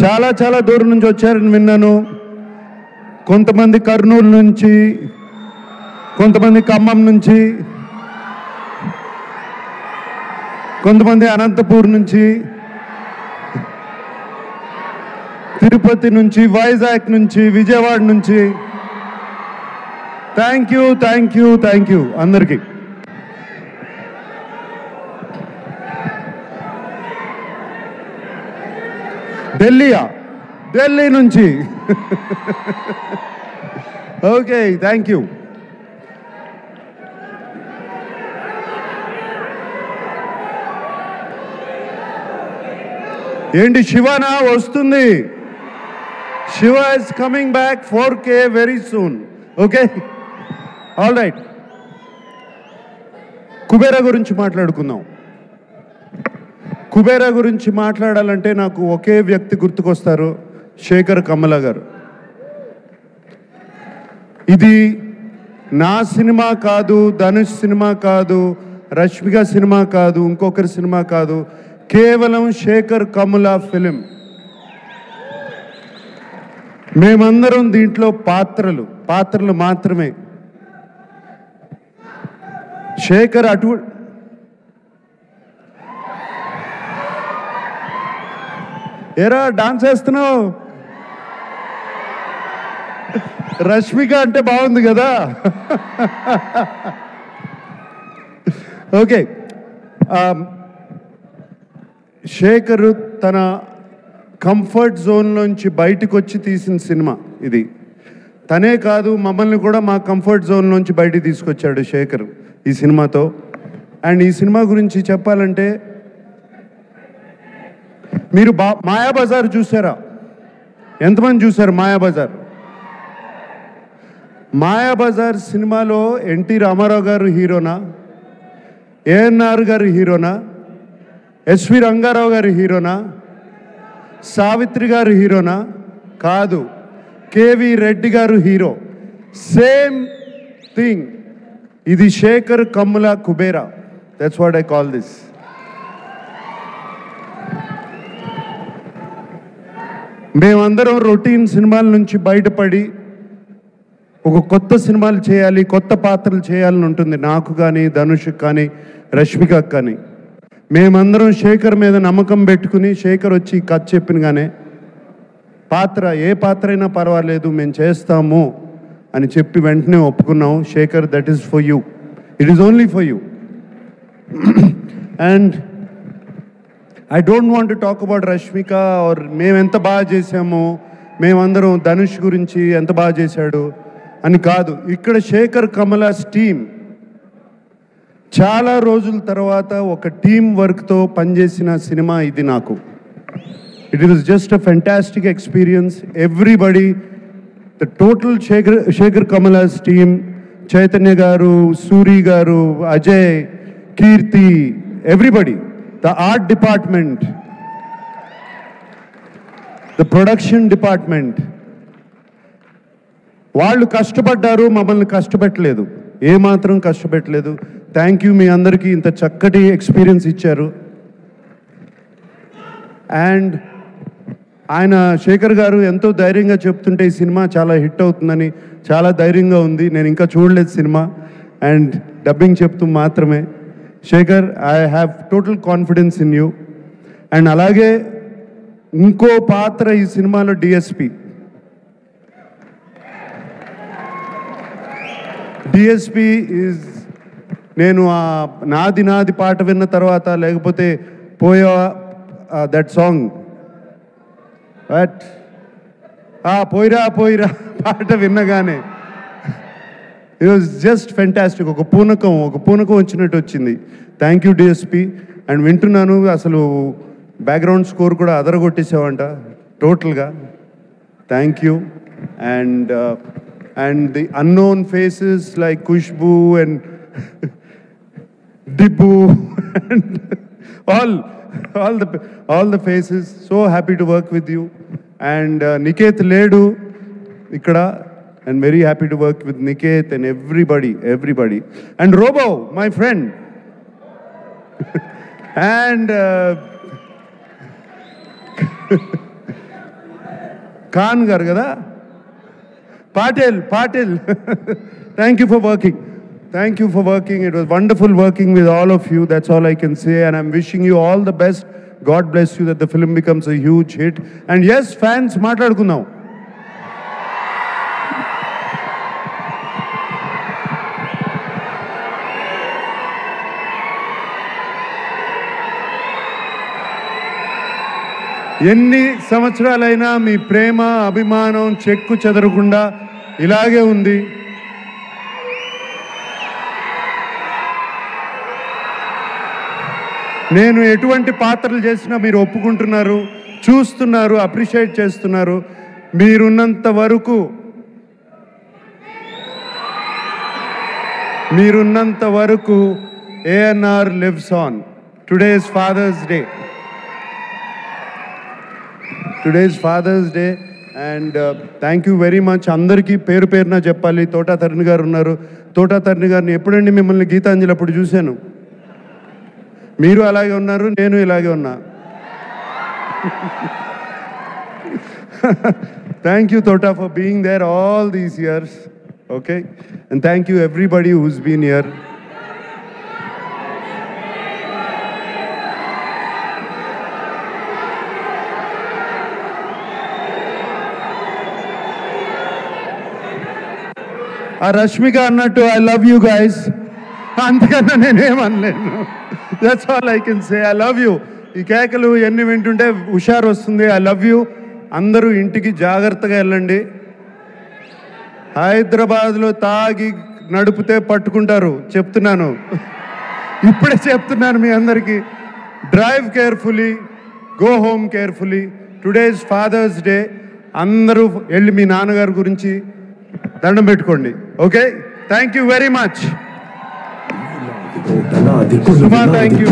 చాలా చాలా దూరం నుంచి వచ్చారని విన్నాను. కొంతమంది కర్నూలు నుంచి, కొంతమంది ఖమ్మం నుంచి, కొంతమంది అనంతపూర్ నుంచి, తిరుపతి నుంచి, వైజాగ్ నుంచి, విజయవాడ నుంచి. Thank you, thank you, thank you అందరికీ. ఢిల్లీ నుంచి. Okay, thank you. ఏంటి శివనా వస్తుంది? Shiva is coming back 4K very soon. Okay, all right. Kubera గురించి మాట్లాడుకుందాం. కుబేరా గురించి మాట్లాడాలంటే నాకు ఒకే వ్యక్తి గుర్తుకొస్తారు, శేఖర్ కమల గారు. ఇది నా సినిమా కాదు, ధనుష్ సినిమా కాదు, రష్మిక సినిమా కాదు, ఇంకొకరి సినిమా కాదు, కేవలం శేఖర్ కమల ఫిలిం. మేమందరం దీంట్లో పాత్రలు మాత్రమే. శేఖర్ ఏరా డాన్స్ వేస్తున్నావు? రష్మిక అంటే బాగుంది కదా. ఓకే, శేఖర్ తన కంఫర్ట్ జోన్లోంచి బయటకు వచ్చి తీసిన సినిమా ఇది. తనే కాదు, మమ్మల్ని కూడా మా కంఫర్ట్ జోన్లోంచి బయటికి తీసుకొచ్చాడు శేఖర్ ఈ సినిమాతో. అండ్ ఈ సినిమా గురించి చెప్పాలంటే, మీరు మాయాబజార్ చూసారా? ఎంతమంది చూసారు మాయాబజార్? మాయాబజార్ సినిమాలో ఎన్టీ రామారావు గారు హీరోనా, ఏఎన్ఆర్ గారు హీరోనా, ఎస్వి రంగారావు గారు హీరోనా, సావిత్రి గారు హీరోనా? కాదు, కేవి రెడ్డి గారు హీరో. Same thing. ఇది Sekhar Kammula Kubera. That's what I call this. మేమందరం రొటీన్ సినిమాల నుంచి బయటపడి ఒక కొత్త సినిమాలు చేయాలి, కొత్త పాత్రలు చేయాలని ఉంటుంది నాకు కానీ, ధనుష్ కానీ, రష్మికకు కానీ. మేమందరం శేఖర్ మీద నమ్మకం పెట్టుకుని, శేఖర్ వచ్చి కథ చెప్పినగానే ఏ పాత్ర అయినా పర్వాలేదు మేము చేస్తాము అని చెప్పి వెంటనే ఒప్పుకున్నాం. Sekhar, that is for you, it is only for you. And I don't want to talk about Rashmika or మేము ఎంత బాగా చేసామో, మేమందరం ధనుష్ గురించి ఎంత బాగా చేశాడు అని కాదు. ఇక్కడ శేఖర్ కమలాస్ టీమ్ చాలా రోజుల తర్వాత ఒక టీమ్ వర్క్తో పనిచేసిన సినిమా ఇది నాకు. It was just a fantastic experience. Everybody, the total Sekhar Kammula's team, Chaitanya garu, Suri garu, Ajay, Keerthi, everybody, the art department, the production department, వాళ్ళు కష్టపడ్డారు, మమ్మల్ని కష్టపెట్టలేదు, ఏమాత్రం కష్టపెట్టలేదు. Thank you. మీ అందరికీ ఇంత చక్కటి ఎక్స్పీరియన్స్ ఇచ్చారు. అండ్ ఆయన శేఖర్ గారు ఎంతో ధైర్యంగా చెప్తుంటే ఈ సినిమా చాలా హిట్ అవుతుందని చాలా ధైర్యంగా ఉంది. నేను ఇంకా చూడలేదు సినిమా, అండ్ డబ్బింగ్ చెప్తూ మాత్రమే. Shekhar, I have total confidence in you. And అలాగే ఇంకో పాత్ర ఈ సినిమాలో డిఎస్పి. డిఎస్పి ఈజ్, నేను ఆ నాది పాట విన్న తర్వాత, లేకపోతే దట్ సాంగ్, పోయిరా పాట విన్నగానే ఇట్ వాజ్ జస్ట్ ఫెంటాస్టిక్. ఒక పూనకం వచ్చినట్టు వచ్చింది. Thank you DSP. అండ్ వింటున్నాను, అసలు బ్యాక్గ్రౌండ్ స్కోర్ కూడా అదరగొట్టేసావంట టోటల్గా. Thank you. And the unknown faces like Khushboo and Dibbu and all the faces, so happy to work with you. And Niket లేడు ఇక్కడ, and very happy to work with Niket and everybody. And Robo, my friend. And Khan గారు కదా, Patil thank you for working. Thank you for working. It was wonderful working with all of you. That's all I can say. And I'm wishing you all the best. God bless you that the film becomes a huge hit. And yes, fans, మాట్లాడుకుందాం. ఎన్ని సంవత్సరాలైనా మీ ప్రేమ అభిమానం చెక్కు చెదరకుండా ఇలాగే ఉంది. నేను ఎటువంటి పాత్రలు చేసినా మీరు ఒప్పుకుంటున్నారు, చూస్తున్నారు, అప్రిషియేట్ చేస్తున్నారు. మీరున్నంత వరకు ANR lives on. Today is Father's Day and thank you very much. అందరికీ పేరు పేరున చెప్పాలి. తోటా తరుణ్ గారు ఉన్నారు. తోటా తరుణ్ గారిని ఎప్పుడండి మిమ్మల్ని గీతాంజలి అప్పుడు చూశాను. మీరు అలాగే ఉన్నారు, నేను ఇలాగే ఉన్నా. Thank you Thota for being there all these years. Okay, and thank you everybody who's been here. ఆ రష్మిక అన్నట్టు ఐ లవ్ యూ గైస్, అంతకన్నా నేనేమనలేను. That's all I can say. I love you. ఈ కేకలు ఎన్ని వింటుంటే హుషారు వస్తుంది. I love you. అందరూ ఇంటికి జాగ్రత్తగా వెళ్ళండి. హైదరాబాద్లో తాగి నడిపితే పట్టుకుంటారు, చెప్తున్నాను, ఇప్పుడే చెప్తున్నాను మీ అందరికీ. Drive carefully, go home carefully. Today is Father's Day. అందరూ వెళ్ళి మీ నాన్నగారి గురించి దండం పెట్టుకోండి. Okay, thank you very much. Suma, thank you.